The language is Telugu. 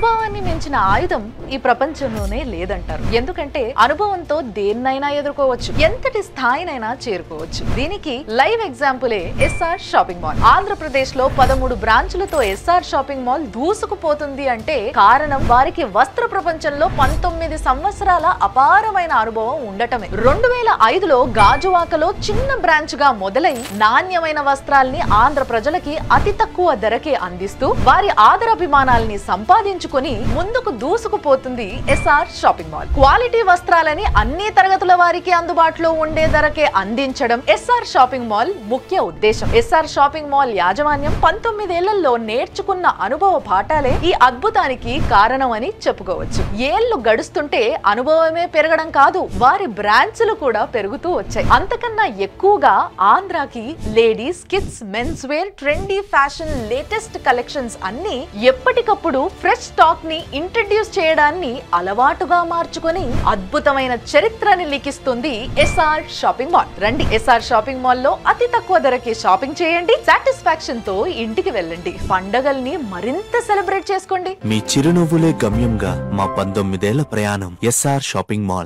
అనుభవాన్ని మించిన ఆయుధం ఈ ప్రపంచంలోనే లేదంటారు. ఎందుకంటే అనుభవంతో దేన్నైనా ఎదుర్కోవచ్చు, ఎంతటి స్థాయినైనా చేరుకోవచ్చు. దీనికి లైవ్ ఎగ్జాంపులే ఎస్ఆర్ షాపింగ్ మాల్. ఆంధ్రప్రదేశ్ లో 13 బ్రాంచులతో ఎస్ఆర్ షాపింగ్ మాల్ దూసుకుపోతుంది అంటే కారణం వారికి వస్త్ర ప్రపంచంలో 19 సంవత్సరాల అపారమైన అనుభవం ఉండటమే. 2005లో గాజువాకలో చిన్న బ్రాంచ్ గా మొదలై నాణ్యమైన వస్త్రాల్ని ఆంధ్ర ప్రజలకి అతి తక్కువ ధరకే అందిస్తూ వారి ఆదరాభిమానాల్ని సంపాదించుకొని ముందుకు దూసుకుపోతుంది ఎస్ఆర్ షాపింగ్ మాల్. క్వాలిటీ వస్త్రాలని అన్ని తరగతుల వారికి అందుబాటులో ఉండే ధరకే అందించడం ఎస్ఆర్ షాపింగ్ మాల్ ముఖ్య ఉద్దేశం. ఎస్ఆర్ షాపింగ్ మాల్ యాజమాన్యం 19 ఏళ్లలో నేర్చుకున్న అనుభవ పాఠాలే ఈ అద్భుతానికి కారణం అని చెప్పుకోవచ్చు. ఏళ్లు గడుస్తుంటే అనుభవమే పెరగడం కాదు, వారి బ్రాంచ్లు కూడా పెరుగుతూ వచ్చాయి. అంతకన్నా ఎక్కువగా ఆంధ్రాకి ladies, kids, men's wear, trendy fashion, latest collections అన్ని ఎప్పటికప్పుడు ఫ్రెష్ స్టాక్ ని ఇంట్రడ్యూస్ చేయడాన్ని అలవాటుగా మార్చుకొని అద్భుతమైన చరిత్రని లిఖిస్తుంది ఎస్ఆర్ షాపింగ్ మాల్. రండి, ఎస్ఆర్ షాపింగ్ మాల్ లో అతి తక్కువ ధరకి షాపింగ్ చేయండి, సాటిస్ఫాక్షన్ తో ఇంటికి వెళ్ళండి, పండగల్ని మరింత సెలబ్రేట్ చేసుకోండి. మీ చిరునవ్వులే గమ్యంగా మా 19 ఏళ్ల ప్రయాణం. S R shopping mall.